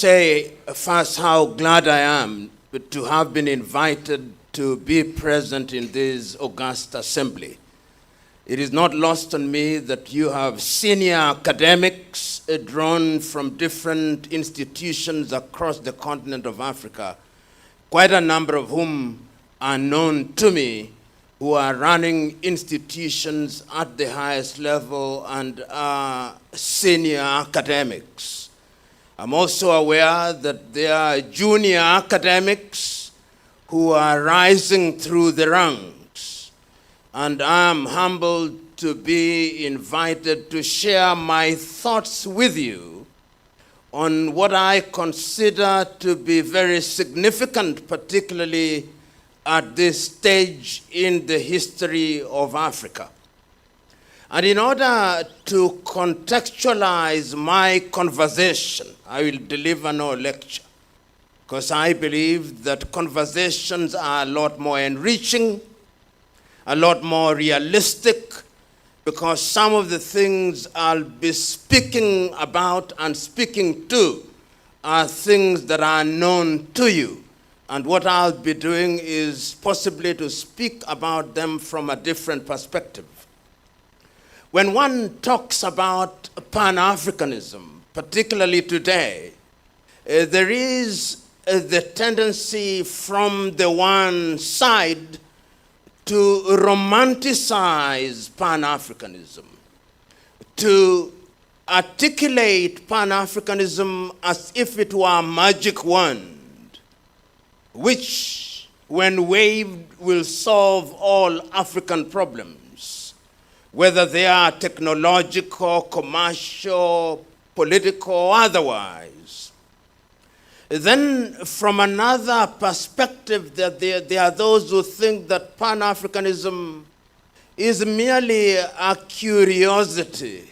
say first how glad I am to have been invited to be present in this august assembly. It is not lost on me that you have senior academics drawn from different institutions across the continent of Africa, quite a number of whom are known to me, who are running institutions at the highest level and are senior academics. I'm also aware that there are junior academics who are rising through the ranks. And I'm humbled to be invited to share my thoughts with you on what I consider to be very significant, particularly at this stage in the history of Africa. And in order to contextualize my conversation, I will deliver no lecture, because I believe that conversations are a lot more enriching, a lot more realistic, because some of the things I'll be speaking about and speaking to are things that are known to you. And what I'll be doing is possibly to speak about them from a different perspective. When one talks about Pan-Africanism, particularly today, there is the tendency from the one side to romanticize Pan-Africanism, to articulate Pan-Africanism as if it were a magic wand, which, when waved, will solve all African problems, whether they are technological, commercial, political, or otherwise. Then, from another perspective, that there are those who think that Pan-Africanism is merely a curiosity,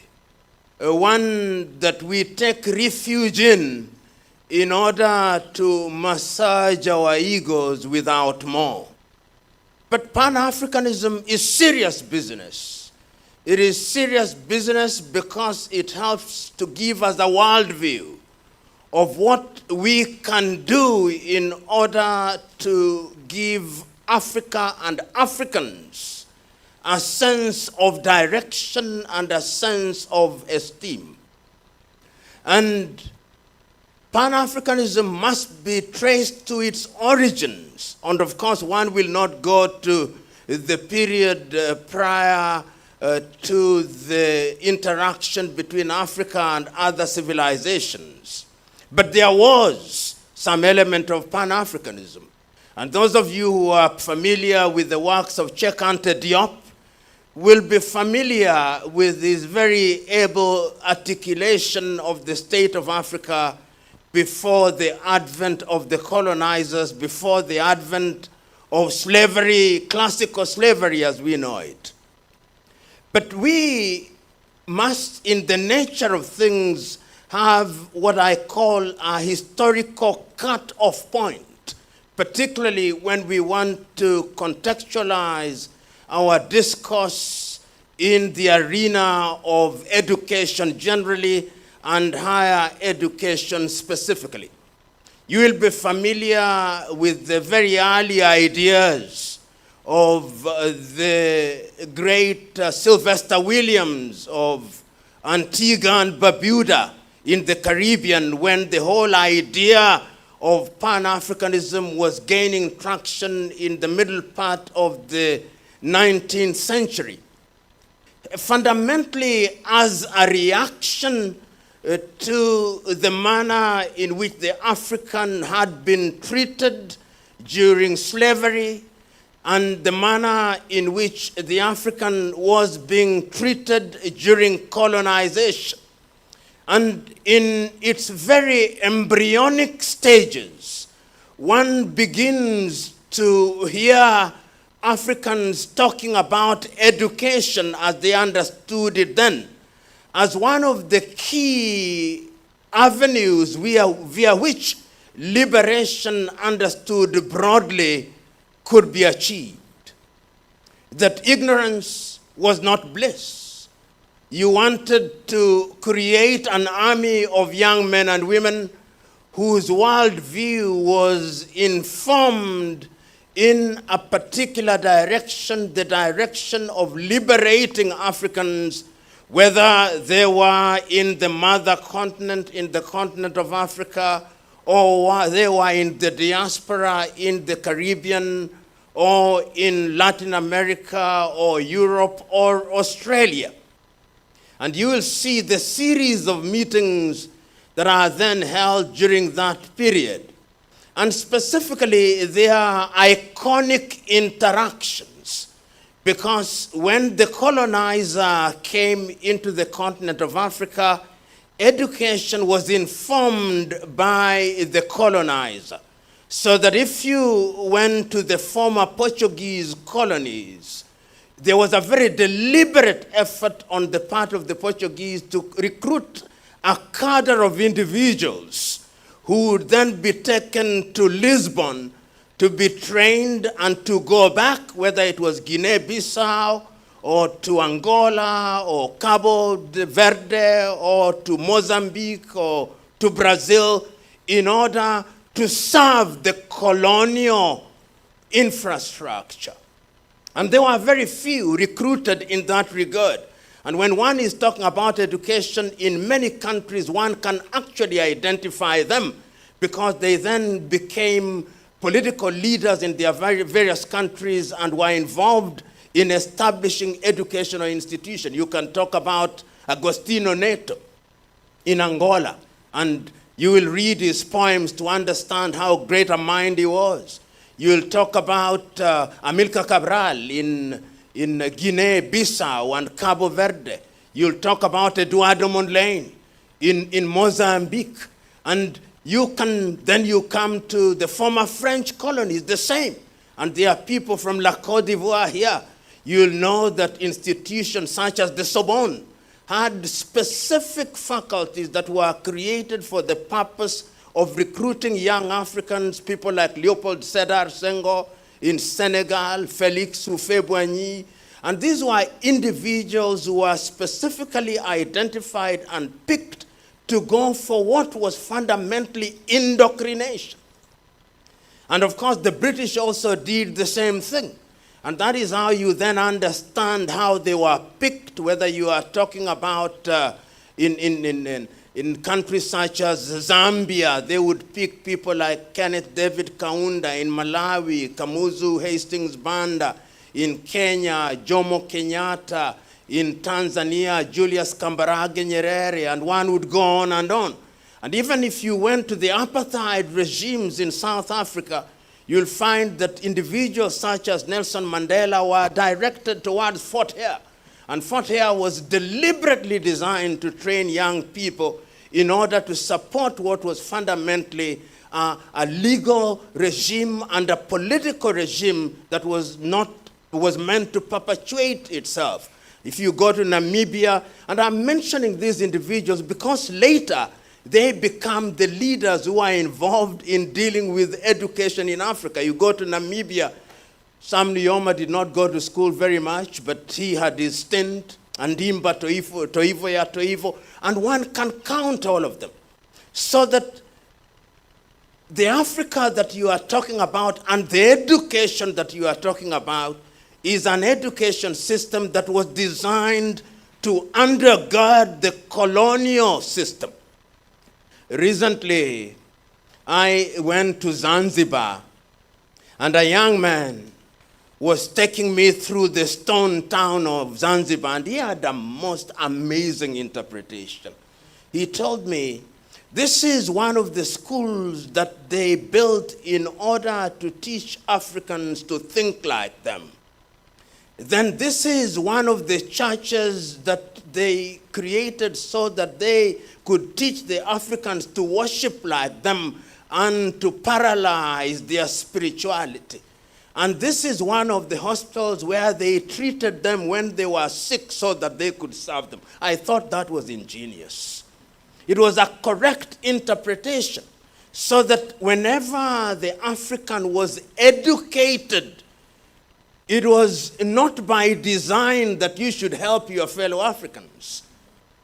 one that we take refuge in order to massage our egos without more. But Pan-Africanism is serious business. It is serious business because it helps to give us a worldview of what we can do in order to give Africa and Africans a sense of direction and a sense of esteem. And Pan-Africanism must be traced to its origins. And of course, one will not go to the period prior to the interaction between Africa and other civilizations. But there was some element of Pan-Africanism. And those of you who are familiar with the works of Cheikh Anta Diop will be familiar with his very able articulation of the state of Africa before the advent of the colonizers, before the advent of slavery, classical slavery as we know it. But we must, in the nature of things, have what I call a historical cut-off point, particularly when we want to contextualize our discourse in the arena of education generally and higher education specifically. You will be familiar with the very early ideas of the great Sylvester Williams of Antigua and Barbuda in the Caribbean, when the whole idea of Pan-Africanism was gaining traction in the middle part of the 19th century. Fundamentally, as a reaction to the manner in which the African had been treated during slavery and the manner in which the African was being treated during colonization. And in its very embryonic stages, one begins to hear Africans talking about education as they understood it then, as one of the key avenues via which liberation understood broadly could be achieved. That ignorance was not bliss. You wanted to create an army of young men and women whose worldview was informed in a particular direction, the direction of liberating Africans, whether they were in the mother continent, in the continent of Africa, or they were in the diaspora in the Caribbean, or in Latin America, or Europe, or Australia. And you will see the series of meetings that are then held during that period. And specifically, they are iconic interactions, because when the colonizer came into the continent of Africa, education was informed by the colonizer. So that if you went to the former Portuguese colonies, there was a very deliberate effort on the part of the Portuguese to recruit a cadre of individuals who would then be taken to Lisbon to be trained and to go back, whether it was Guinea-Bissau or to Angola or Cabo Verde or to Mozambique or to Brazil, in order to serve the colonial infrastructure. And there were very few recruited in that regard. And when one is talking about education in many countries, one can actually identify them, because they then became political leaders in their various countries and were involved in establishing educational institutions. You can talk about Agostinho Neto in Angola, and you will read his poems to understand how great a mind he was. You will talk about Amilcar Cabral in Guinea-Bissau and Cabo Verde. You'll talk about Eduardo Mondlane in Mozambique. And you come to the former French colonies, the same. And there are people from La Côte d'Ivoire here. You'll know that institutions such as the Sorbonne had specific faculties that were created for the purpose of recruiting young Africans, people like Leopold Sédar Senghor in Senegal, Félix Houphouët-Boigny. And these were individuals who were specifically identified and picked to go for what was fundamentally indoctrination. And of course, the British also did the same thing. And that is how you then understand how they were picked, whether you are talking about in countries such as Zambia, they would pick people like Kenneth David Kaunda. In Malawi, Kamuzu Hastings Banda. In Kenya, Jomo Kenyatta. In Tanzania, Julius Kambarage Nyerere, and one would go on and on. And even if you went to the apartheid regimes in South Africa, you'll find that individuals such as Nelson Mandela were directed towards Fort Hare. And Fort Hare was deliberately designed to train young people in order to support what was fundamentally a legal regime and a political regime that was meant to perpetuate itself. If you go to Namibia, and I'm mentioning these individuals because later they become the leaders who are involved in dealing with education in Africa. You go to Namibia, Sam Nujoma did not go to school very much, but he had his stint, and Ndimba Toivo, and one can count all of them. So that the Africa that you are talking about and the education that you are talking about is an education system that was designed to undergird the colonial system. Recently, I went to Zanzibar, and a young man was taking me through the stone town of Zanzibar, and he had the most amazing interpretation. He told me, this is one of the schools that they built in order to teach Africans to think like them. Then this is one of the churches that they created so that they could teach the Africans to worship like them and to paralyze their spirituality. And this is one of the hospitals where they treated them when they were sick so that they could serve them. I thought that was ingenious. It was a correct interpretation, so that whenever the African was educated, it was not by design that you should help your fellow Africans.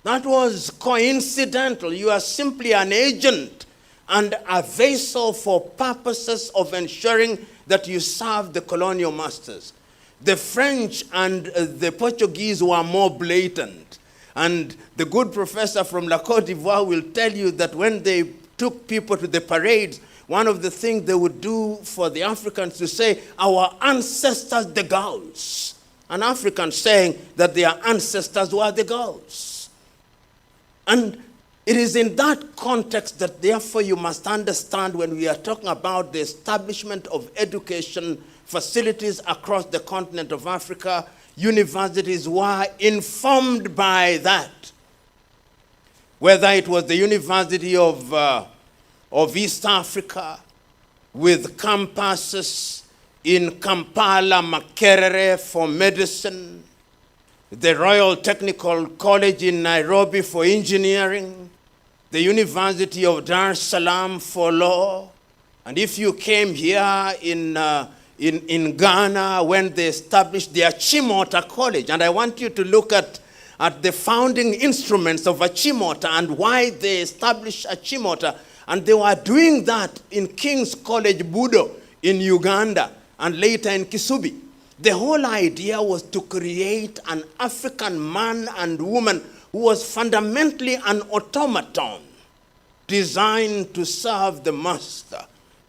That was coincidental. You are simply an agent, and a vessel for purposes of ensuring that you serve the colonial masters. The French and the Portuguese were more blatant. And the good professor from La Côte d'Ivoire will tell you that when they took people to the parades, one of the things they would do for the Africans to say, our ancestors, the Gauls. An African saying that their ancestors were the Gauls. And it is in that context that therefore you must understand when we are talking about the establishment of education facilities across the continent of Africa, universities were informed by that. Whether it was the University of East Africa with campuses in Kampala, Makerere for medicine, the Royal Technical College in Nairobi for engineering, the University of Dar es Salaam for law, and if you came here in Ghana when they established the Achimota College, and I want you to look at the founding instruments of Achimota and why they established Achimota, and they were doing that in King's College Budo in Uganda and later in Kisubi. The whole idea was to create an African man and woman who was fundamentally an automaton, designed to serve the master,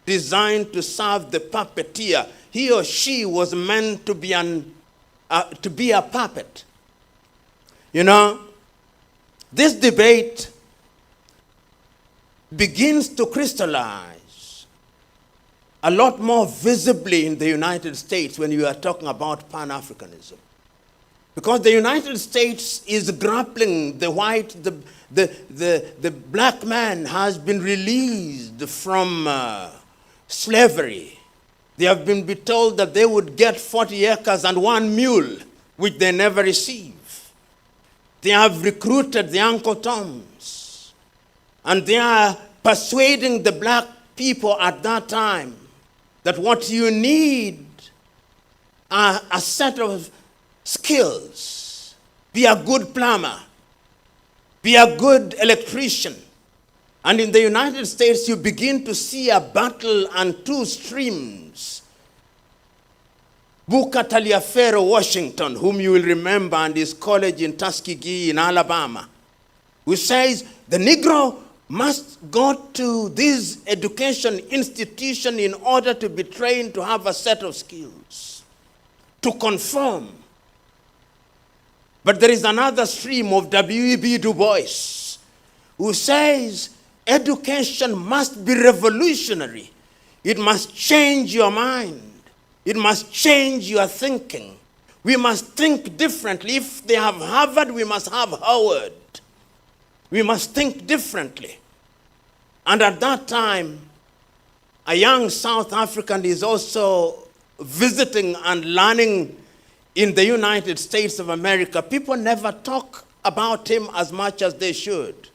designed to serve the puppeteer. He or she was meant to be a puppet. You know, this debate begins to crystallize a lot more visibly in the United States when you are talking about Pan-Africanism. Because the United States is grappling, the black man has been released from slavery. They have been told that they would get 40 acres and 1 mule, which they never receive. They have recruited the Uncle Toms, and they are persuading the black people at that time that what you need are a set of skills. Be a good plumber. Be a good electrician. And in the United States, you begin to see a battle and two streams. Booker Taliaferro Washington, whom you will remember, and his college in Tuskegee in Alabama, who says the Negro must go to this education institution in order to be trained to have a set of skills, to conform. But there is another stream of W.E.B. Du Bois, who says education must be revolutionary. It must change your mind. It must change your thinking. We must think differently. If they have Harvard, we must have Howard. We must think differently. And at that time, a young South African is also visiting and learning in the United States of America. People never talk about him as much as they should.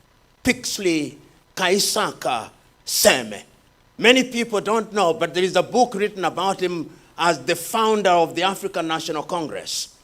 Pixley Kaisaka Seme. Many people don't know, but there is a book written about him as the founder of the African National Congress.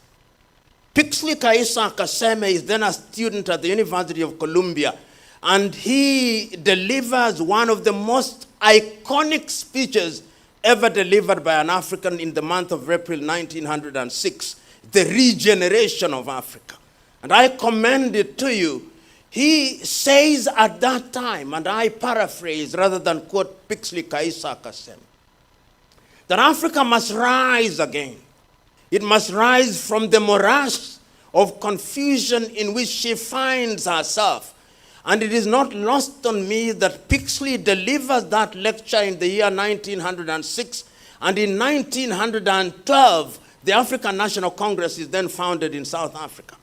Pixley Kaisaka Seme is then a student at the University of Columbia, and he delivers one of the most iconic speeches ever delivered by an African in the month of April 1906, the regeneration of Africa. And I commend it to you. He says at that time, and I paraphrase rather than quote Pixley Kaisaka Seme, that Africa must rise again. It must rise from the morass of confusion in which she finds herself. And it is not lost on me that Pixley delivers that lecture in the year 1906, and in 1912, the African National Congress is then founded in South Africa,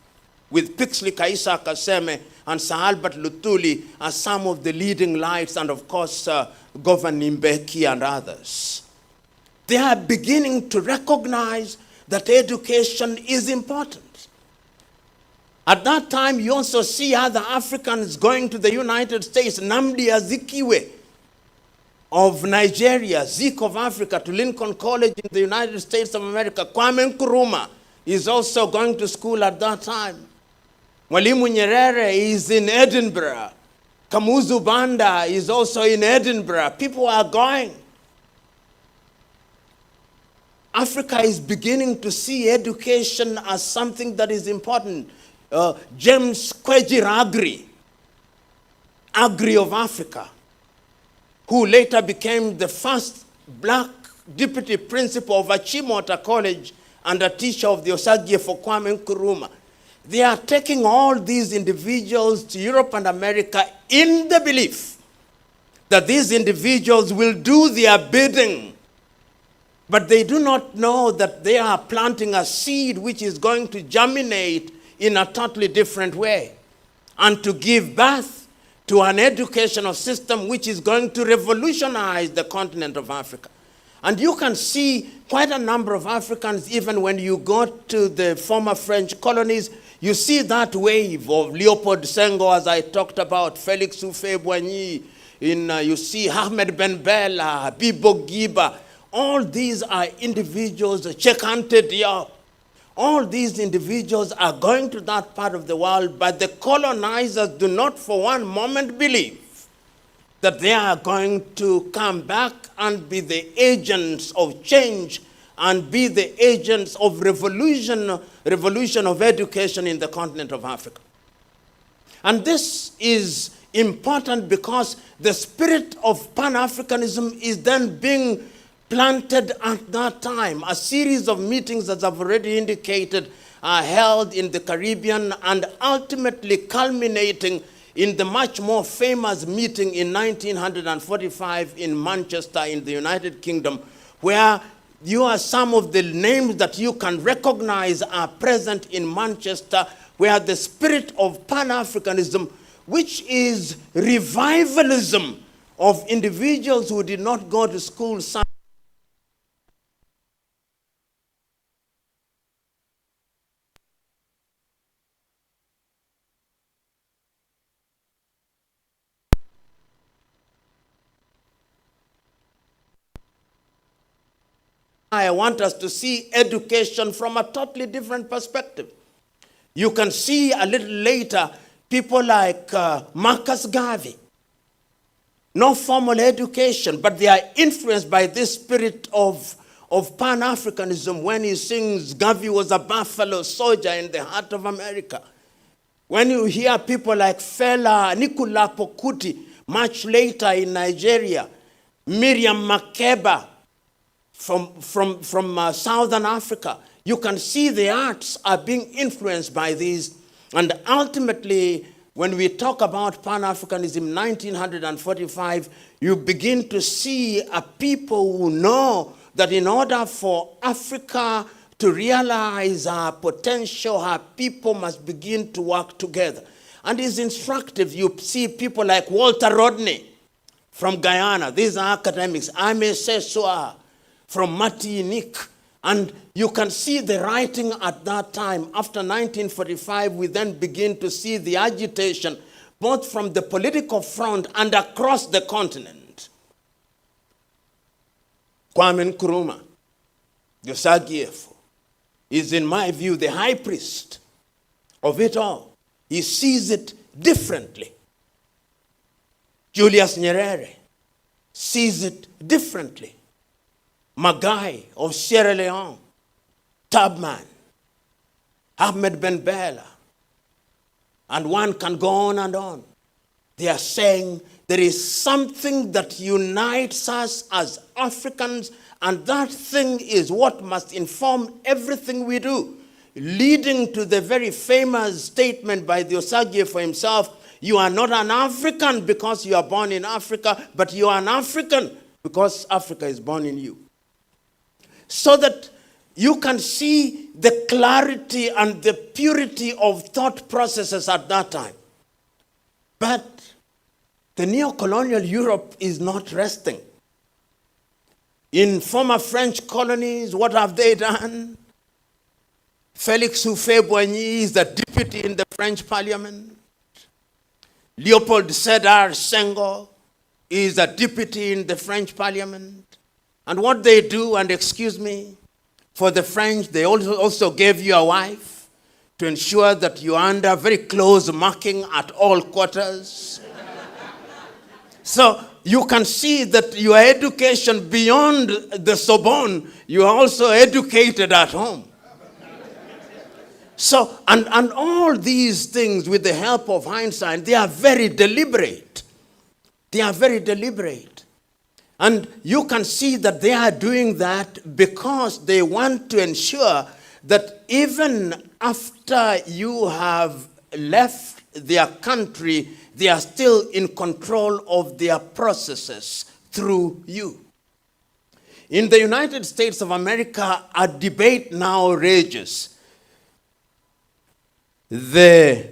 with Pixley Kaisaka Seme and Sir Albert Luthuli as some of the leading lights, and of course, Governor Mbeki and others. They are beginning to recognize that education is important. At that time, you also see other Africans going to the United States. Nnamdi Azikiwe of Nigeria, Zik of Africa, to Lincoln College in the United States of America. Kwame Nkrumah is also going to school at that time. Mwalimu Nyerere is in Edinburgh Kamuzu Banda is also in Edinburgh. People are going. Africa is beginning to see education as something that is important. James Kwejir Agri of Africa, who later became the first black deputy principal of Achimota College and a teacher of the Osagie for Kwame Nkrumah. They are taking all these individuals to Europe and America in the belief that these individuals will do their bidding. But they do not know that they are planting a seed which is going to germinate in a totally different way and to give birth to an educational system which is going to revolutionize the continent of Africa. And you can see quite a number of Africans, even when you go to the former French colonies, you see that wave of Leopold Senghor, as I talked about, Felix Houphouët-Boigny, you see Ahmed Ben Bella, Bibo Giba. All these are individuals, Chekante Diop. All these individuals are going to that part of the world, but the colonizers do not for one moment believe that they are going to come back and be the agents of change and be the agents of revolution of education in the continent of Africa. And this is important because the spirit of Pan-Africanism is then being planted at that time. A series of meetings, as I've already indicated, are held in the Caribbean and ultimately culminating in the much more famous meeting in 1945 in Manchester in the United Kingdom, where some of the names that you can recognize are present in Manchester, where the spirit of Pan-Africanism, which is revivalism of individuals who did not go to school, I want us to see education from a totally different perspective. You can see a little later people like Marcus Garvey. No formal education, but they are influenced by this spirit of Pan-Africanism when he sings, Garvey was a buffalo soldier in the heart of America. When you hear people like Fela Nicola Pokuti, much later in Nigeria, Miriam Makeba, from Southern Africa, you can see the arts are being influenced by these. And ultimately, when we talk about Pan-Africanism 1945, you begin to see a people who know that in order for Africa to realize her potential, her people must begin to work together. And it's instructive. You see people like Walter Rodney from Guyana. These are academics. Ame Sessoa from Martinique. And you can see the writing at that time. After 1945, we then begin to see the agitation, both from the political front and across the continent. Kwame Nkrumah, Osagie, is, in my view, the high priest of it all. He sees it differently. Julius Nyerere sees it differently. Magai of Sierra Leone, Tubman, Ahmed Ben Bella, and one can go on and on. They are saying there is something that unites us as Africans, and that thing is what must inform everything we do, leading to the very famous statement by the Osagie for himself, you are not an African because you are born in Africa, but you are an African because Africa is born in you. So that you can see the clarity and the purity of thought processes at that time. But the neo-colonial Europe is not resting. In former French colonies, what have they done? Felix Houphouët-Boigny is the deputy in the French parliament. Leopold Sédar Senghor is a deputy in the French parliament. And what they do, and excuse me, for the French, they also gave you a wife to ensure that you are under very close marking at all quarters. So you can see that your education beyond the Sorbonne, you are also educated at home. So, and all these things with the help of hindsight, they are very deliberate. They are very deliberate. And you can see that they are doing that because they want to ensure that even after you have left their country, they are still in control of their processes through you. In the United States of America, a debate now rages. The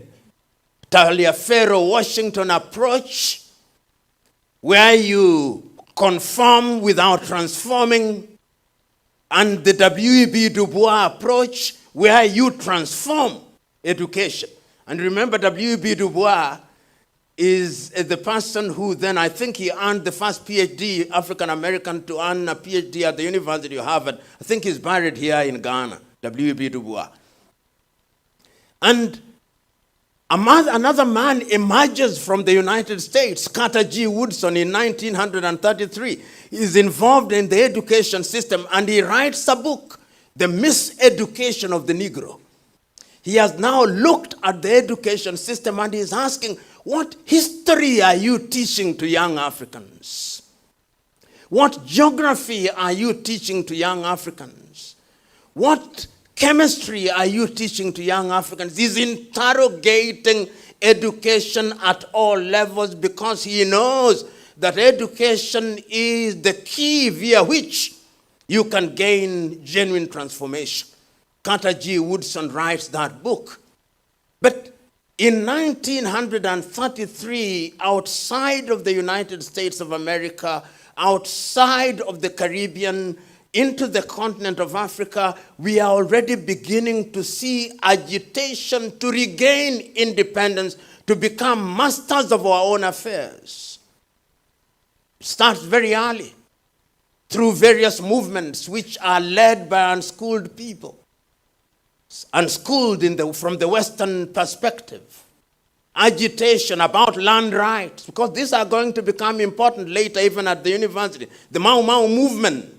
Taliaferro-Washington approach, where you conform without transforming, and the W.E.B. Du Bois approach, where you transform education. And remember, W.E.B. Du Bois is the person who then, I think he earned the first PhD, African-American, to earn a PhD at the University of Harvard. I think he's buried here in Ghana, W.E.B. Du Bois. And another man emerges from the United States, Carter G. Woodson, in 1933. He's involved in the education system, and he writes a book, The Miseducation of the Negro. He has now looked at the education system and he's asking, what history are you teaching to young Africans? What geography are you teaching to young Africans? What chemistry are you teaching to young Africans? He's interrogating education at all levels because he knows that education is the key via which you can gain genuine transformation. Carter G. Woodson writes that book. But in 1933, outside of the United States of America, outside of the Caribbean, into the continent of Africa, we are already beginning to see agitation to regain independence, to become masters of our own affairs. It starts very early, through various movements which are led by unschooled people, unschooled from the Western perspective. Agitation about land rights, because these are going to become important later, even at the university. The Mau Mau movement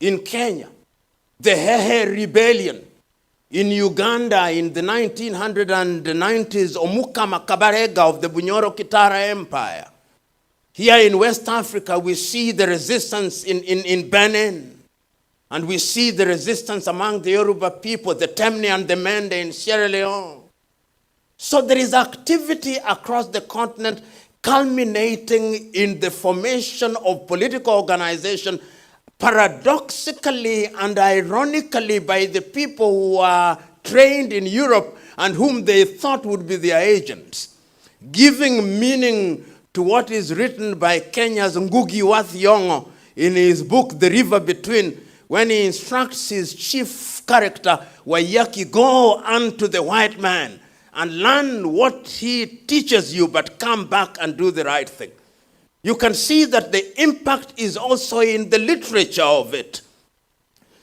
in Kenya, the Hehe Rebellion in Uganda in the 1990s, Omuka Makabarega of the Bunyoro Kitara Empire. Here in West Africa, we see the resistance in Benin, and we see the resistance among the Yoruba people, the Temne and the Mende in Sierra Leone. So there is activity across the continent culminating in the formation of political organization, paradoxically and ironically by the people who are trained in Europe and whom they thought would be their agents, giving meaning to what is written by Kenya's Ngugi wa Thiong'o in his book, The River Between, when he instructs his chief character, Waiyaki, go unto the white man and learn what he teaches you, but come back and do the right thing. You can see that the impact is also in the literature of it.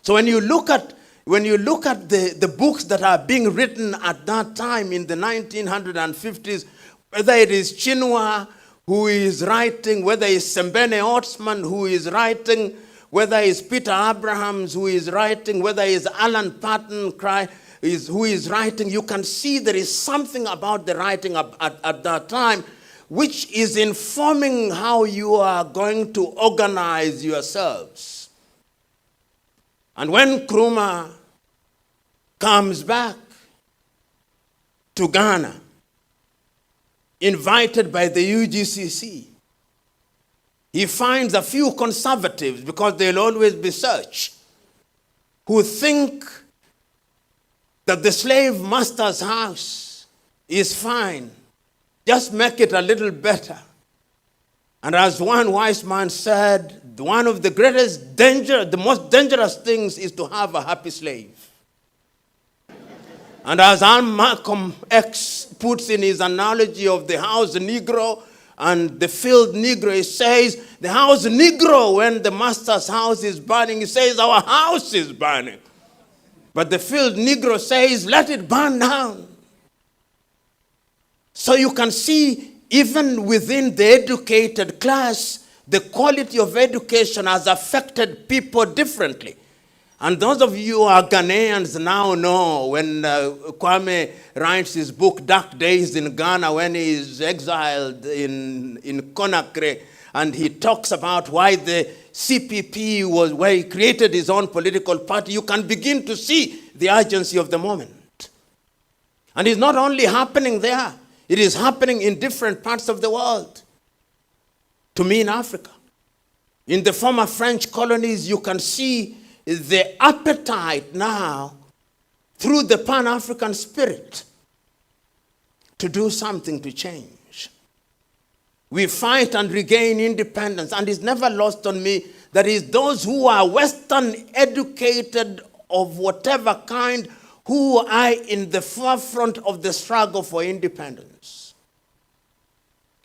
So when you look at the books that are being written at that time in the 1950s, whether it is Chinua who is writing, whether it's Sembene Otsman who is writing, whether it's Peter Abrahams who is writing, whether it's Alan Patton who is writing, you can see there is something about the writing at that time which is informing how you are going to organize yourselves. And when Nkrumah comes back to Ghana, invited by the UGCC, he finds a few conservatives, because there'll always be such, who think that the slave master's house is fine. Just make it a little better. And as one wise man said, one of the greatest danger, the most dangerous things is to have a happy slave. And as Malcolm X puts in his analogy of the house Negro and the field Negro, he says, the house Negro, when the master's house is burning, he says, our house is burning. But the field Negro says, let it burn down. So you can see even within the educated class, the quality of education has affected people differently. And those of you who are Ghanaians now know when Kwame writes his book, Dark Days in Ghana, when he is exiled in Conakry, and he talks about why the CPP was, where he created his own political party, you can begin to see the urgency of the moment. And it's not only happening there, it is happening in different parts of the world. To me, in Africa, in the former French colonies, you can see the appetite now through the Pan-African spirit to do something to change. We fight and regain independence, and it's never lost on me that is those who are Western educated of whatever kind who are in the forefront of the struggle for independence.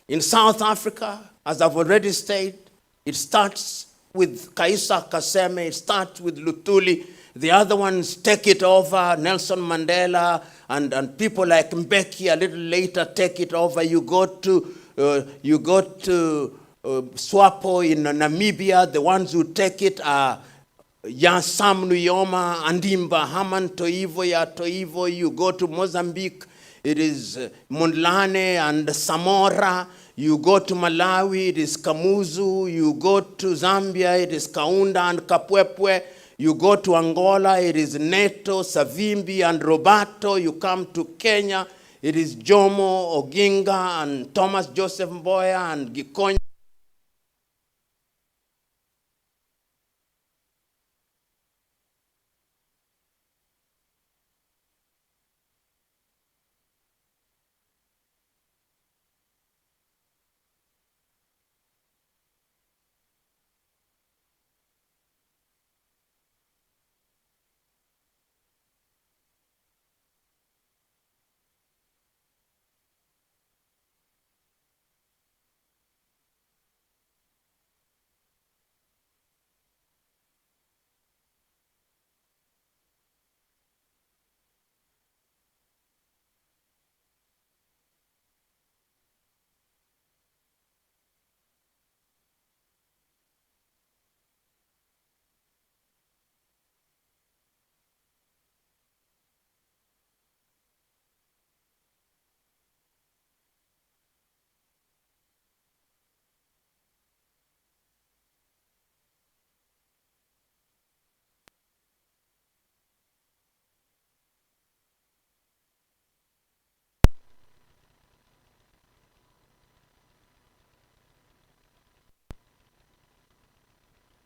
In South Africa, as I've already stated, it starts with Kaisa Kaseme, it starts with Luthuli. The other ones take it over, Nelson Mandela, and people like Mbeki a little later take it over. You go to Swapo in Namibia, the ones who take it are Sam Nujoma, Andimba, Haman Toivo, Ya Toivo. You go to Mozambique, it is Mondlane and Samora. You go to Malawi, it is Kamuzu. You go to Zambia, it is Kaunda and Kapwepwe. You go to Angola, it is Neto, Savimbi and Roberto. You come to Kenya, it is Jomo, Oginga and Thomas Joseph Mboya and Gikonyo.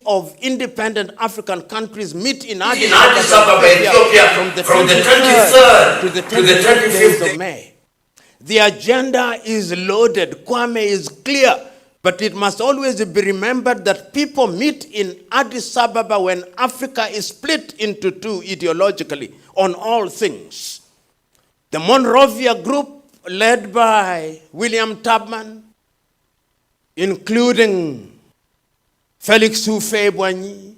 Of independent African countries meet in Addis Ababa, Ethiopia, from the 23rd to the 25th of May. The agenda is loaded. Kwame is clear. But it must always be remembered that people meet in Addis Ababa when Africa is split into two ideologically on all things. The Monrovia group, led by William Tubman, including Felix Houphouët-Boigny,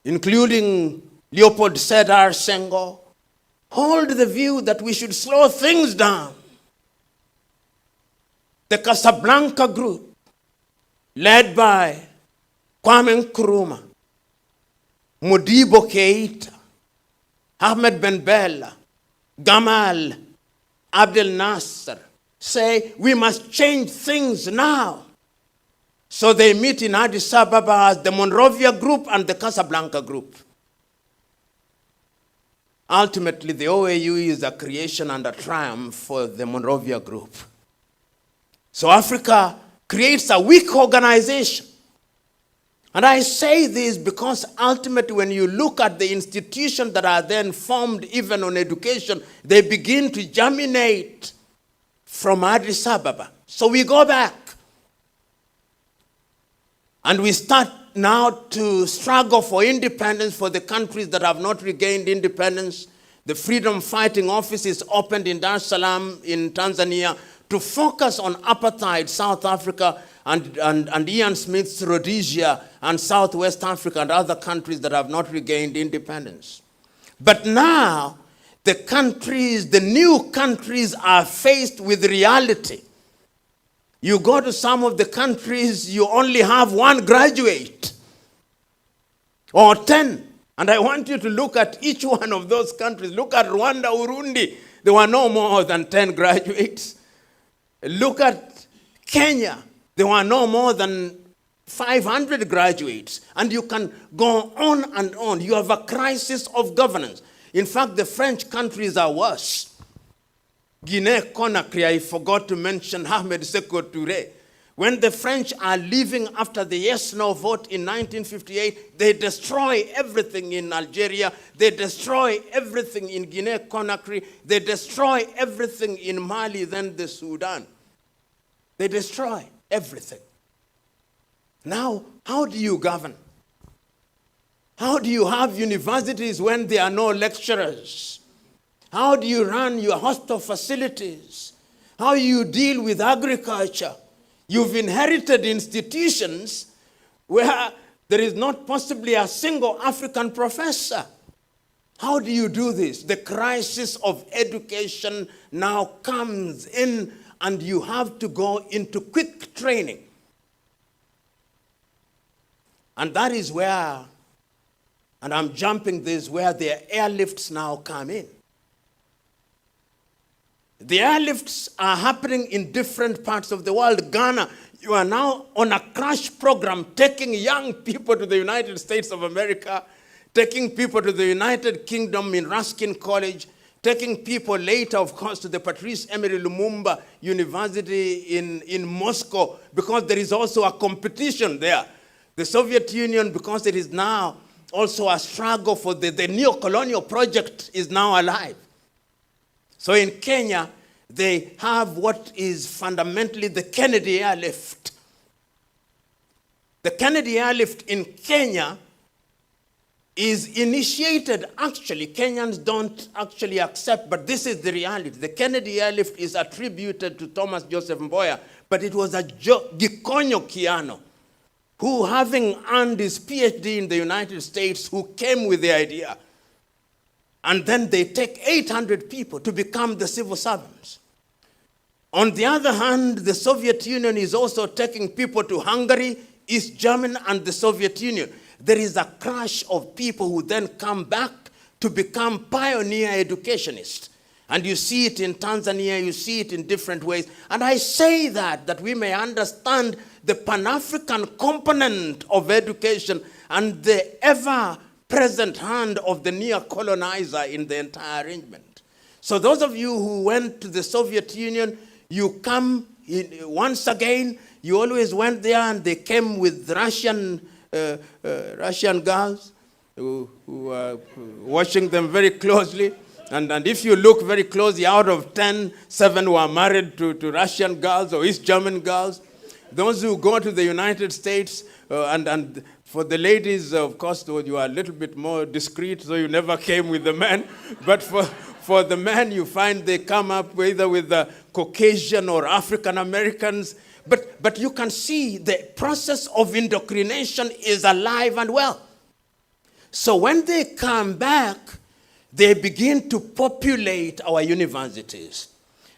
including Leopold Sedar Senghor, hold the view that we should slow things down. The Casablanca group, led by Kwame Nkrumah, Modibo Keita, Ahmed Ben Bella, Gamal Abdel Nasser, say we must change things now. So they meet in Addis Ababa as the Monrovia group and the Casablanca group. Ultimately, the OAU is a creation and a triumph for the Monrovia group. So Africa creates a weak organization. And I say this because ultimately when you look at the institutions that are then formed even on education, they begin to germinate from Addis Ababa. So we go back. And we start now to struggle for independence for the countries that have not regained independence. The Freedom Fighting Office is opened in Dar es Salaam in Tanzania to focus on apartheid, South Africa, and Ian Smith's Rhodesia and Southwest Africa and other countries that have not regained independence. But now, the new countries are faced with reality. You go to some of the countries, you only have one graduate or 10. And I want you to look at each one of those countries. Look at Rwanda, Urundi. There were no more than 10 graduates. Look at Kenya. There were no more than 500 graduates. And you can go on and on. You have a crisis of governance. In fact, the French countries are worse. Guinea-Conakry, I forgot to mention Ahmed Sékou Touré. When the French are leaving after the yes-no vote in 1958, they destroy everything in Algeria. They destroy everything in Guinea-Conakry. They destroy everything in Mali, then the Sudan. They destroy everything. Now, how do you govern? How do you have universities when there are no lecturers? How do you run your hospital facilities? How do you deal with agriculture? You've inherited institutions where there is not possibly a single African professor. How do you do this? The crisis of education now comes in, and you have to go into quick training. And that is where, and I'm jumping this, where the airlifts now come in. The airlifts are happening in different parts of the world. Ghana, you are now on a crash program taking young people to the United States of America, taking people to the United Kingdom in Ruskin College, taking people later, of course, to the Patrice Emery Lumumba University in Moscow, because there is also a competition there. The Soviet Union, because it is now also a struggle for the neo-colonial project is now alive. So in Kenya, they have what is fundamentally the Kennedy Airlift. The Kennedy Airlift in Kenya is initiated, actually, Kenyans don't actually accept, but this is the reality. The Kennedy Airlift is attributed to Thomas Joseph Mboya, but it was a Gikonyo Kiano, who, having earned his PhD in the United States, who came with the idea. And then they take 800 people to become the civil servants. On the other hand, the Soviet Union is also taking people to Hungary, East Germany, and the Soviet Union. There is a crash of people who then come back to become pioneer educationists. And you see it in Tanzania, you see it in different ways. And I say that we may understand the Pan-African component of education and the ever-present hand of the neo-colonizer in the entire arrangement. So those of you who went to the Soviet Union, you come once again, you always went there, and they came with Russian girls who are watching them very closely. And if you look very closely, out of 10, 7 were married to Russian girls or East German girls. Those who go to the United States, and for the ladies, of course, you are a little bit more discreet, so you never came with the men. But for the men, you find they come up either with the Caucasian or African Americans. But you can see the process of indoctrination is alive and well. So when they come back, they begin to populate our universities.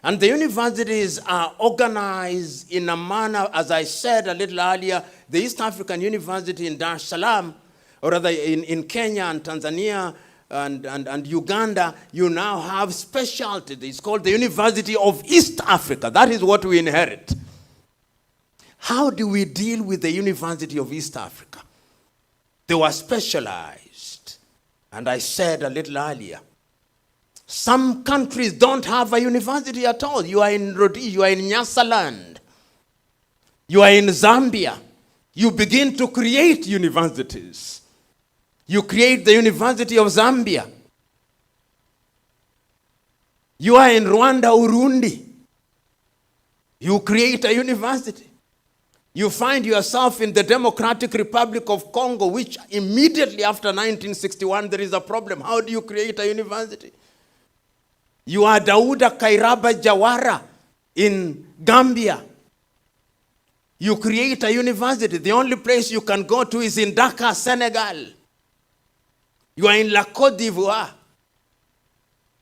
And the universities are organized in a manner, as I said a little earlier, the East African University in Dar es Salaam, or rather in Kenya and Tanzania and Uganda, you now have specialty. It's called the University of East Africa. That is what we inherit. How do we deal with the University of East Africa? They were specialized. And I said a little earlier, some countries don't have a university at all. You are in Rhodesia, you are in Nyasaland, you are in Zambia. You begin to create universities. You create the University of Zambia. You are in Rwanda, Urundi. You create a university. You find yourself in the Democratic Republic of Congo, which immediately after 1961, there is a problem. How do you create a university? You are Dauda Kairaba Jawara in Gambia. You create a university. The only place you can go to is in Dakar, Senegal. You are in La Côte d'Ivoire.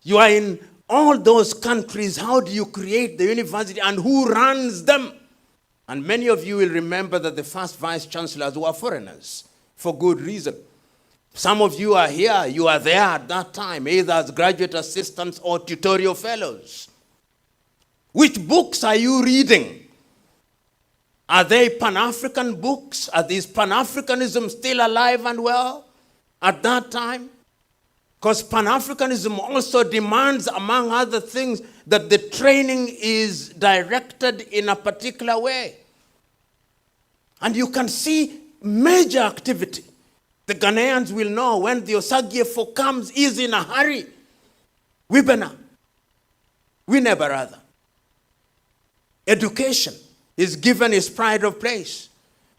You are in all those countries. How do you create the university, and who runs them? And many of you will remember that the first vice chancellors were foreigners, for good reason. Some of you are here, you are there at that time, either as graduate assistants or tutorial fellows. Which books are you reading? Are they Pan-African books? Is Pan-Africanism still alive and well at that time? Because Pan-Africanism also demands, among other things, that the training is directed in a particular way. And you can see major activity. The Ghanaians will know when the Osagyefo comes, is in a hurry. Wibena. We never rather. Education is given its pride of place.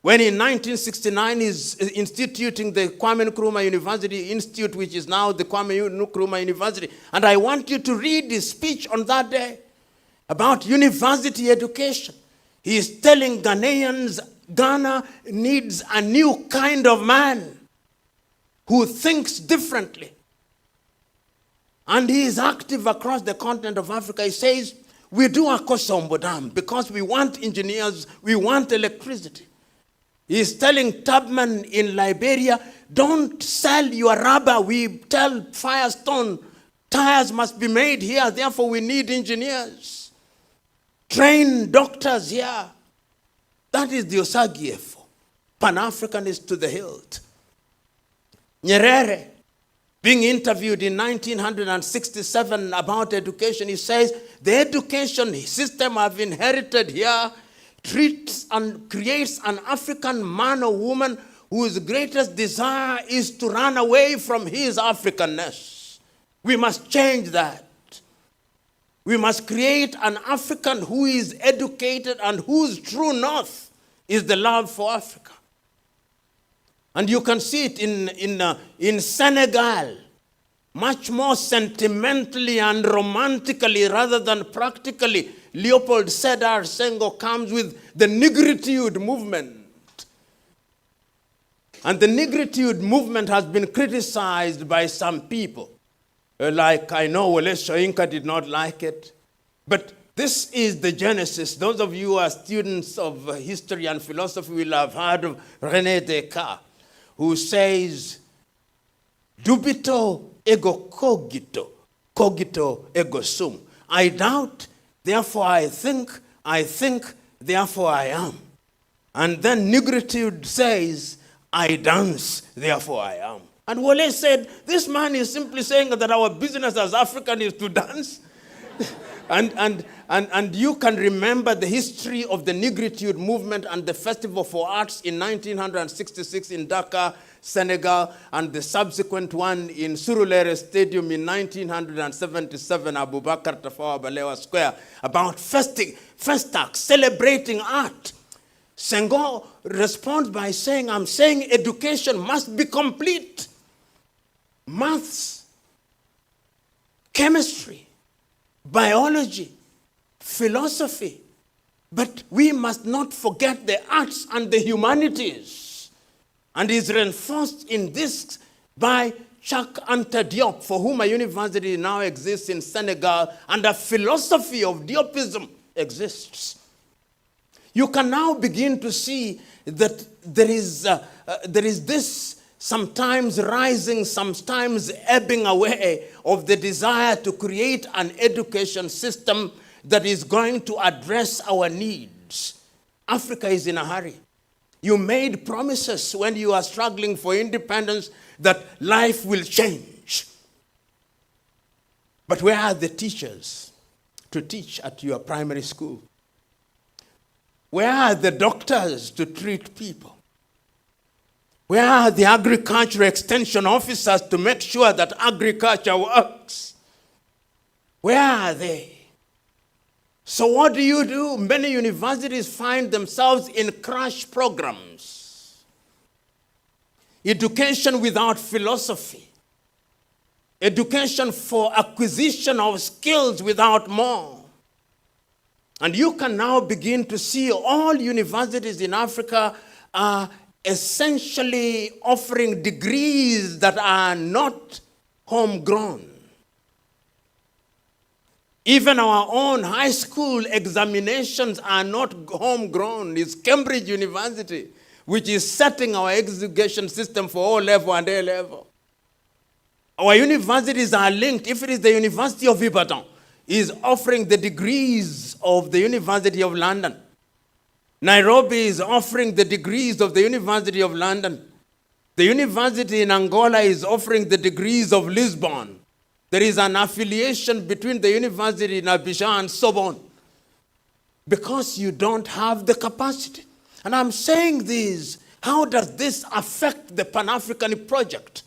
When in 1969 is instituting the Kwame Nkrumah University Institute, which is now the Kwame Nkrumah University. And I want you to read his speech on that day about university education. He is telling Ghanaians, Ghana needs a new kind of man who thinks differently. And he is active across the continent of Africa. He says, we do Akosombo Dam because we want engineers, we want electricity. He is telling Tubman in Liberia, don't sell your rubber. We tell Firestone, tires must be made here, therefore we need engineers. Train doctors here. That is the Osagyefo. Pan-Africanist to the hilt. Nyerere, being interviewed in 1967 about education, he says, the education system I've inherited here treats and creates an African man or woman whose greatest desire is to run away from his Africanness. We must change that. We must create an African who is educated and whose true north is the love for Africa. And you can see it in Senegal, much more sentimentally and romantically rather than practically. Leopold Sedar Senghor comes with the Negritude movement. And the Negritude movement has been criticized by some people. Like, I know Wole Soyinka did not like it. But this is the genesis. Those of you who are students of history and philosophy will have heard of René Descartes, who says, dubito ego cogito, cogito ego sum. I doubt, therefore I think, therefore I am. And then Negritude says, I dance, therefore I am. And Wole said, this man is simply saying that our business as African is to dance. And you can remember the history of the Negritude movement and the Festival for Arts in 1966 in Dakar, Senegal, and the subsequent one in Surulere Stadium in 1977, Abubakar Tafawa Balewa Square, about Festac, celebrating art. Senghor responds by saying, I'm saying education must be complete. Maths, chemistry, biology, philosophy. But we must not forget the arts and the humanities. And is reinforced in this by Cheikh Anta Diop, for whom a university now exists in Senegal, and a philosophy of Diopism exists. You can now begin to see that there is this sometimes rising, sometimes ebbing away of the desire to create an education system that is going to address our needs. Africa is in a hurry. You made promises when you are struggling for independence that life will change. But where are the teachers to teach at your primary school? Where are the doctors to treat people? Where are the agriculture extension officers to make sure that agriculture works? Where are they? So what do? Many universities find themselves in crash programs. Education without philosophy. Education for acquisition of skills without more. And you can now begin to see all universities in Africa are essentially offering degrees that are not homegrown. Even our own high school examinations are not homegrown. It's Cambridge University, which is setting our education system for O-level and A-level. Our universities are linked. If it is the University of Ibadan, is offering the degrees of the University of London. Nairobi is offering the degrees of the University of London. The university in Angola is offering the degrees of Lisbon. There is an affiliation between the university in Abidjan and Sorbonne because you don't have the capacity. And I'm saying this, how does this affect the Pan-African project?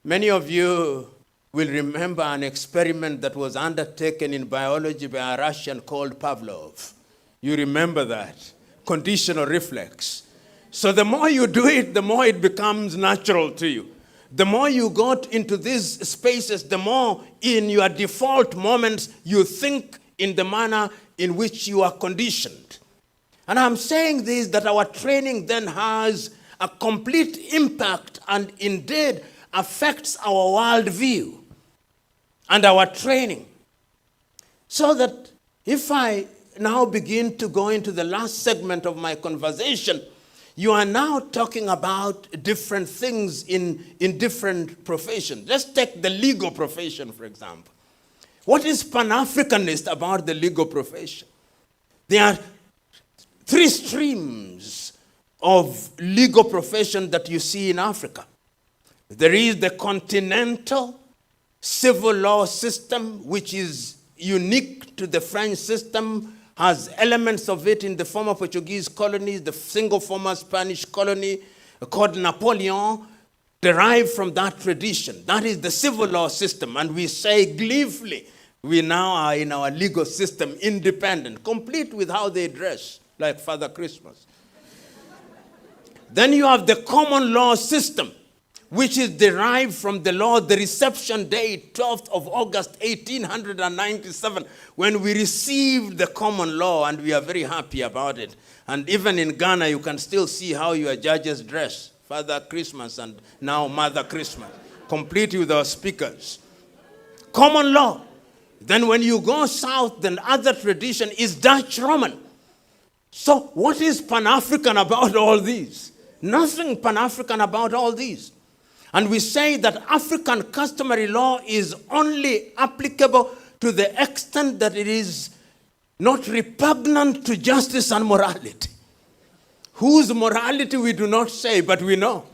Many of you will remember an experiment that was undertaken in biology by a Russian called Pavlov. You remember that, conditional reflex. So the more you do it, the more it becomes natural to you. The more you got into these spaces, the more in your default moments you think in the manner in which you are conditioned. And I'm saying this, that our training then has a complete impact and indeed affects our worldview and our training. So that if I now begin to go into the last segment of my conversation, you are now talking about different things in different professions. Let's take the legal profession, for example. What is Pan-Africanist about the legal profession? There are three streams of legal profession that you see in Africa. There is the continental civil law system, which is unique to the French system, has elements of it in the former Portuguese colonies, the single former Spanish colony called Napoleon, derived from that tradition. That is the civil law system. And we say gleefully, we now are in our legal system independent, complete with how they dress, like Father Christmas. Then you have the common law system, which is derived from the law, the reception date, 12th of August, 1897, when we received the common law, and we are very happy about it. And even in Ghana, you can still see how your judges dress. Father Christmas and now Mother Christmas, complete with our speakers. Common law. Then when you go south, then other tradition is Dutch Roman. So what is Pan-African about all these? Nothing Pan-African about all these. And we say that African customary law is only applicable to the extent that it is not repugnant to justice and morality. Whose morality we do not say, but we know.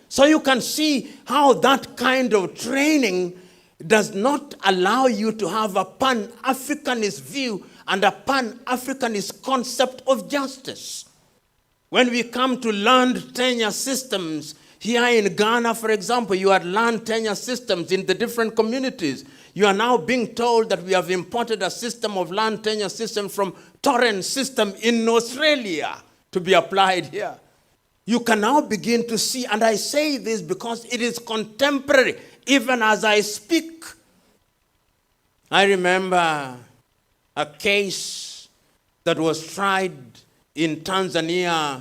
So you can see how that kind of training does not allow you to have a Pan-Africanist view and a Pan-Africanist concept of justice. When we come to learned tenure systems, here in Ghana, for example, you had learned tenure systems in the different communities. You are now being told that we have imported a system of learned tenure system from Torrens system in Australia to be applied here. You can now begin to see, and I say this because it is contemporary, even as I speak. I remember a case that was tried in Tanzania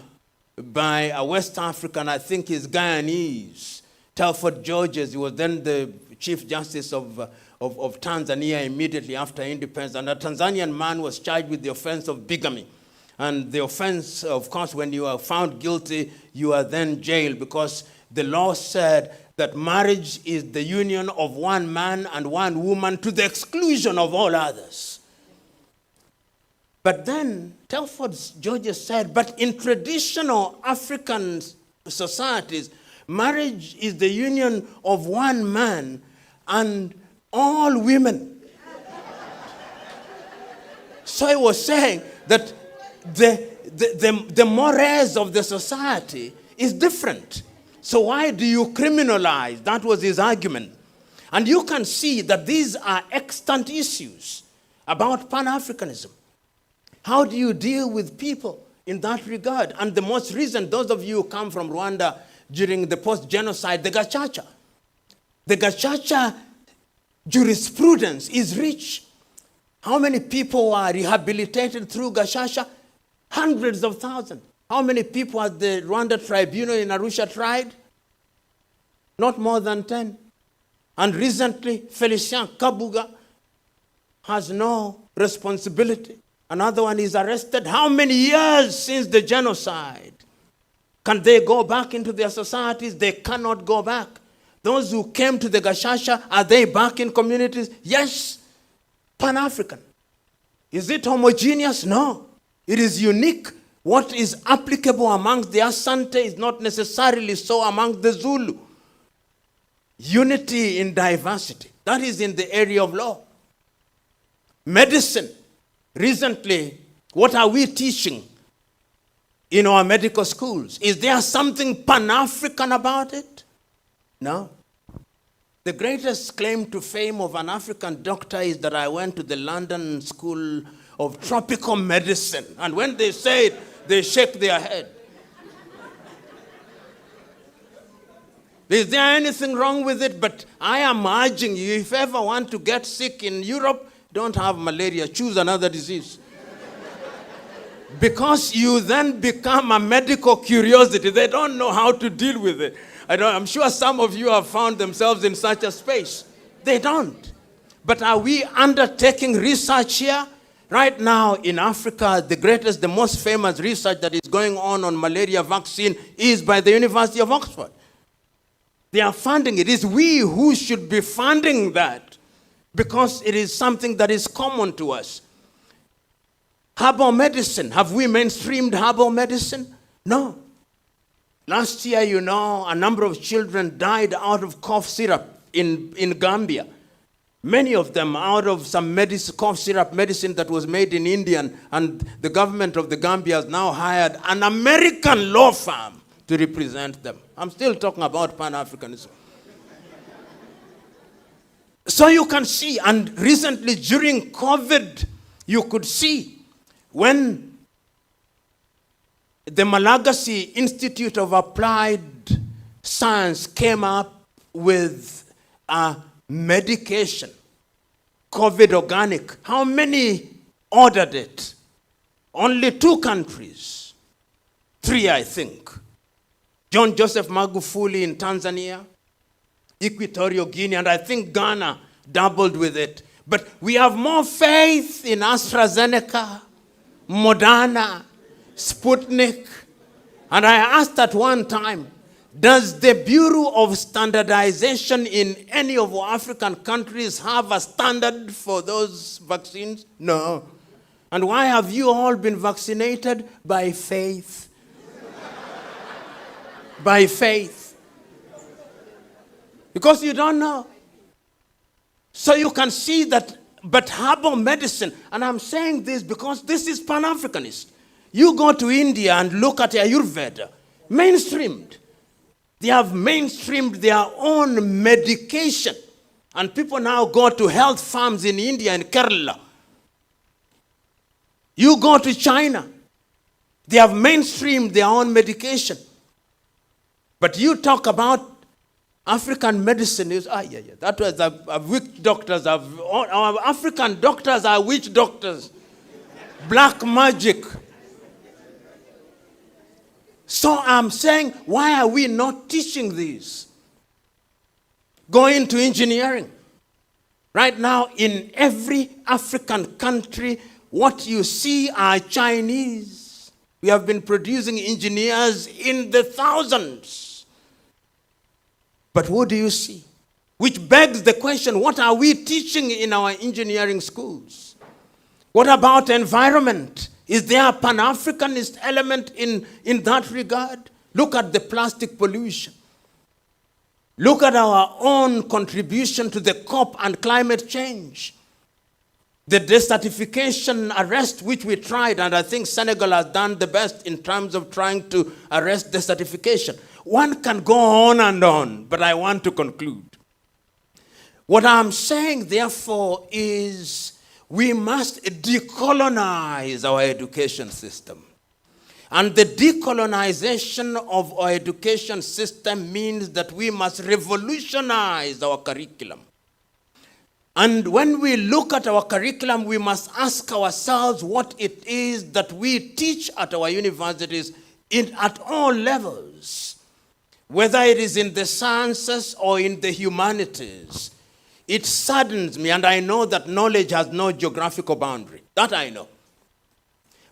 by a West African, I think he's Guyanese, Telford Georges. He was then the Chief Justice of Tanzania immediately after independence. And a Tanzanian man was charged with the offense of bigamy. And the offense, of course, when you are found guilty, you are then jailed, because the law said that marriage is the union of one man and one woman to the exclusion of all others. But then Telford Georges said, but in traditional African societies, marriage is the union of one man and all women. So he was saying that the mores of the society is different. So why do you criminalize? That was his argument. And you can see that these are extant issues about Pan-Africanism. How do you deal with people in that regard? And the most recent, those of you who come from Rwanda during the post-genocide, the Gacaca. The Gacaca jurisprudence is rich. How many people are rehabilitated through Gacaca? Hundreds of thousands. How many people has the Rwanda tribunal in Arusha tried? Not more than 10. And recently, Felicien Kabuga, has no responsibility. Another one is arrested. How many years since the genocide? Can they go back into their societies? They cannot go back. Those who came to the Gashasha, are they back in communities? Yes. Pan-African. Is it homogeneous? No. It is unique. What is applicable amongst the Asante is not necessarily so among the Zulu. Unity in diversity. That is in the area of law. Medicine. Recently, what are we teaching in our medical schools? Is there something Pan-African about it? No. The greatest claim to fame of an African doctor is that I went to the London School of Tropical Medicine. And when they say it, they shake their head. Is there anything wrong with it? But I am urging you, if you ever want to get sick in Europe, don't have malaria, choose another disease. Because you then become a medical curiosity. They don't know how to deal with it. I'm sure some of you have found themselves in such a space. They don't. But are we undertaking research here? Right now in Africa, the greatest, the most famous research that is going on malaria vaccine is by the University of Oxford. They are funding it. It is we who should be funding that because it is something that is common to us. Herbal medicine. Have we mainstreamed herbal medicine? No. Last year, a number of children died out of cough syrup in Gambia. Many of them out of some cough syrup medicine that was made in India, and the government of the Gambia has now hired an American law firm to represent them. I'm still talking about Pan-Africanism. So you can see, and recently during COVID, you could see when the Malagasy Institute of Applied Science came up with a medication, COVID organic. How many ordered it? Only 2 countries. 3, I think. John Joseph Magufuli in Tanzania, Equatorial Guinea, and I think Ghana doubled with it. But we have more faith in AstraZeneca, Moderna, Sputnik. And I asked at one time, does the Bureau of Standardization in any of our African countries have a standard for those vaccines? No. And why have you all been vaccinated? By faith. By faith. Because you don't know. So you can see that, but herbal medicine, and I'm saying this because this is Pan-Africanist. You go to India and look at Ayurveda, mainstreamed. They have mainstreamed their own medication. And people now go to health farms in India and Kerala. You go to China, they have mainstreamed their own medication. But you talk about African medicine, that was witch doctors. Our African doctors are witch doctors. Black magic. So I'm saying, why are we not teaching these? Go into engineering. Right now, in every African country, what you see are Chinese. We have been producing engineers in the thousands. But what do you see? Which begs the question, what are we teaching in our engineering schools? What about environment? Is there a Pan-Africanist element in that regard? Look at the plastic pollution. Look at our own contribution to the COP and climate change. The desertification arrest which we tried, and I think Senegal has done the best in terms of trying to arrest desertification. One can go on, but I want to conclude. What I'm saying, therefore, is we must decolonize our education system. And the decolonization of our education system means that we must revolutionize our curriculum. And when we look at our curriculum, we must ask ourselves what it is that we teach at our universities at all levels, whether it is in the sciences or in the humanities. It saddens me, and I know that knowledge has no geographical boundary. That I know.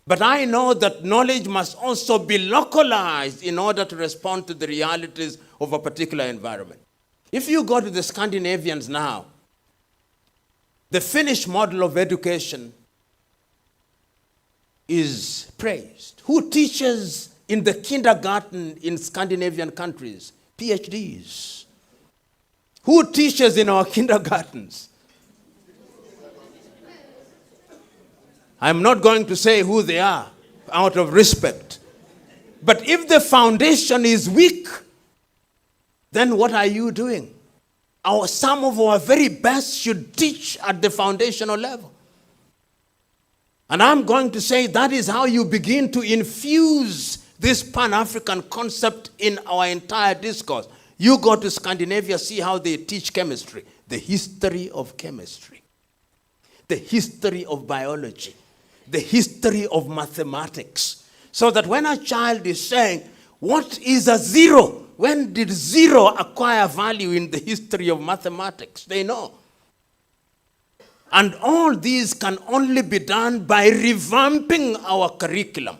But I know that knowledge must also be localized in order to respond to the realities of a particular environment. If you go to the Scandinavians now, the Finnish model of education is praised. Who teaches in the kindergarten in Scandinavian countries? PhDs. Who teaches in our kindergartens? I'm not going to say who they are out of respect. But if the foundation is weak, then what are you doing? Some of our very best should teach at the foundational level. And I'm going to say that is how you begin to infuse this Pan-African concept in our entire discourse. You go to Scandinavia, see how they teach chemistry, the history of chemistry, the history of biology, the history of mathematics. So that when a child is saying, what is a zero? When did zero acquire value in the history of mathematics? They know. And all these can only be done by revamping our curriculum.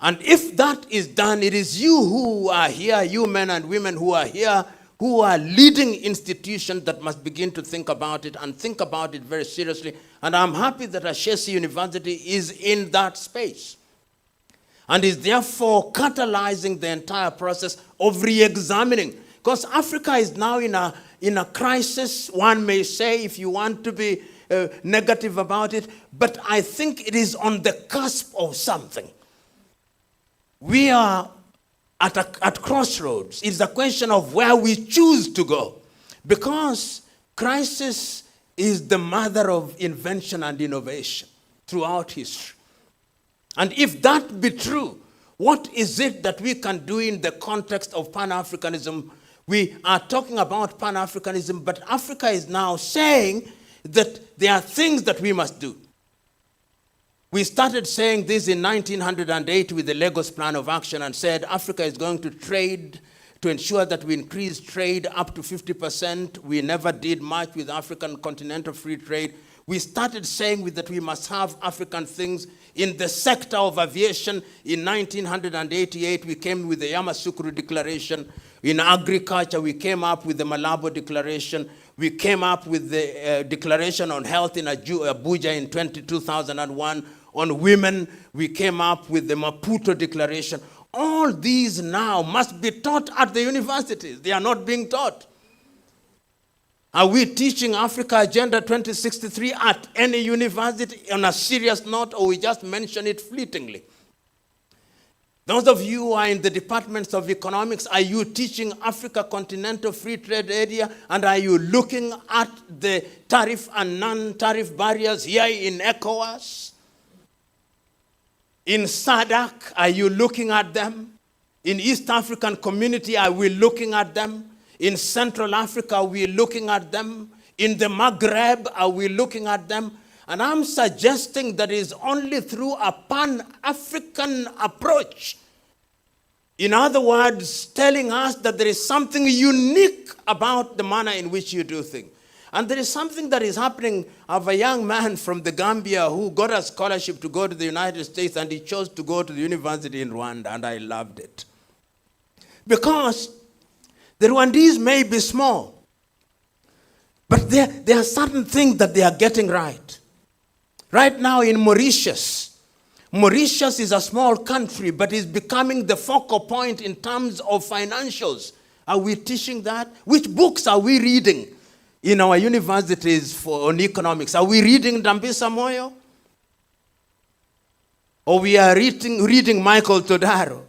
And if that is done, it is you who are here, you men and women who are here, who are leading institutions that must begin to think about it and think about it very seriously. And I'm happy that Ashesi University is in that space and is therefore catalyzing the entire process of re-examining. Because Africa is now in a crisis, one may say, if you want to be negative about it, but I think it is on the cusp of something. We are at crossroads. It's a question of where we choose to go. Because crisis is the mother of invention and innovation throughout history. And if that be true, what is it that we can do in the context of Pan-Africanism? We are talking about Pan-Africanism, but Africa is now saying that there are things that we must do. We started saying this in 1908 with the Lagos Plan of Action and said Africa is going to trade to ensure that we increase trade up to 50%. We never did much with African continental free trade. We started saying that we must have African things in the sector of aviation. In 1988, we came with the Yamoussoukro Declaration. In agriculture, we came up with the Malabo Declaration. We came up with the Declaration on Health in Abuja in 2001. On women, we came up with the Maputo Declaration. All these now must be taught at the universities. They are not being taught. Are we teaching Africa Agenda 2063 at any university on a serious note, or we just mention it fleetingly? Those of you who are in the departments of economics, are you teaching Africa Continental Free Trade Area, and are you looking at the tariff and non-tariff barriers here in ECOWAS? In SADC, are you looking at them? In East African Community, are we looking at them? In Central Africa, are we looking at them? In the Maghreb, are we looking at them? And I'm suggesting that it is only through a Pan-African approach, in other words, telling us that there is something unique about the manner in which you do things. And there is something that is happening of a young man from the Gambia who got a scholarship to go to the United States, and he chose to go to the university in Rwanda, and I loved it. Because the Rwandese may be small, but there are certain things that they are getting right. Right now in Mauritius is a small country, but is becoming the focal point in terms of financials. Are we teaching that? Which books are we reading in our universities on economics? Are we reading Dambisa Moyo? Or we are reading Michael Todaro?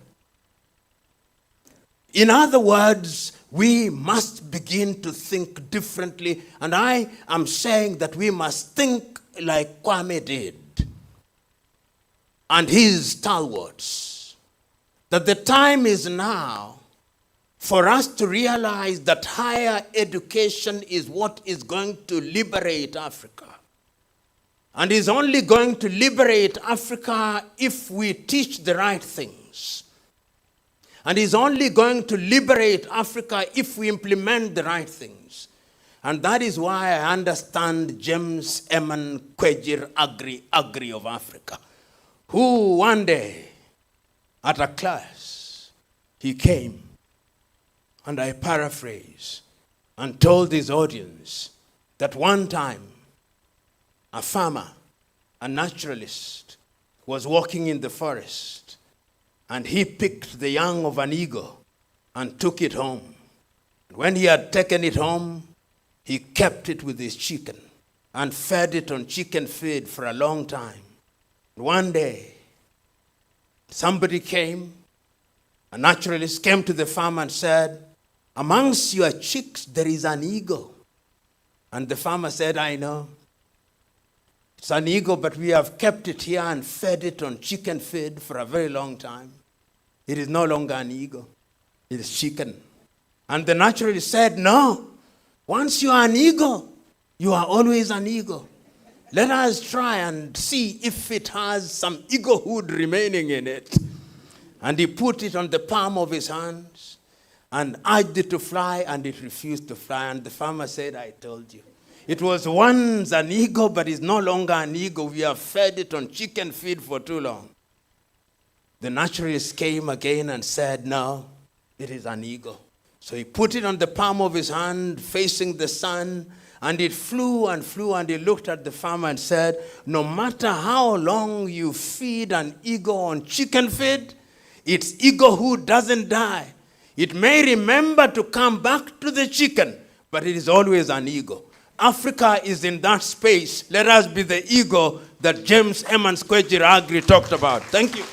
In other words, we must begin to think differently, and I am saying that we must think like Kwame did and his stalwarts, that the time is now for us to realize that higher education is what is going to liberate Africa, and is only going to liberate Africa if we teach the right things. And is only going to liberate Africa if we implement the right things. And that is why I understand James Eman Kwejir Agri of Africa, who one day at a class, he came, and I paraphrase, and told his audience that one time a farmer, a naturalist, was walking in the forest, and he picked the young of an eagle and took it home. When he had taken it home, he kept it with his chicken and fed it on chicken feed for a long time. One day, somebody came, a naturalist came to the farm and said, "Amongst your chicks, there is an eagle." And the farmer said, "I know. It's an eagle, but we have kept it here and fed it on chicken feed for a very long time. It is no longer an eagle. It is chicken." And the naturalist said, "No. Once you are an eagle, you are always an eagle. Let us try and see if it has some eaglehood remaining in it." And he put it on the palm of his hands and urged it to fly, and it refused to fly. And the farmer said, "I told you. It was once an eagle, but it's no longer an eagle. We have fed it on chicken feed for too long." The naturalist came again and said, "No, it is an eagle." So he put it on the palm of his hand, facing the sun, and it flew and flew, and he looked at the farmer and said, "No matter how long you feed an eagle on chicken feed, its eaglehood doesn't die. It may remember to come back to the chicken, but it is always an eagle." Africa is in that space. Let us be the eagle that James Eman Kwejir Agri talked about. Thank you.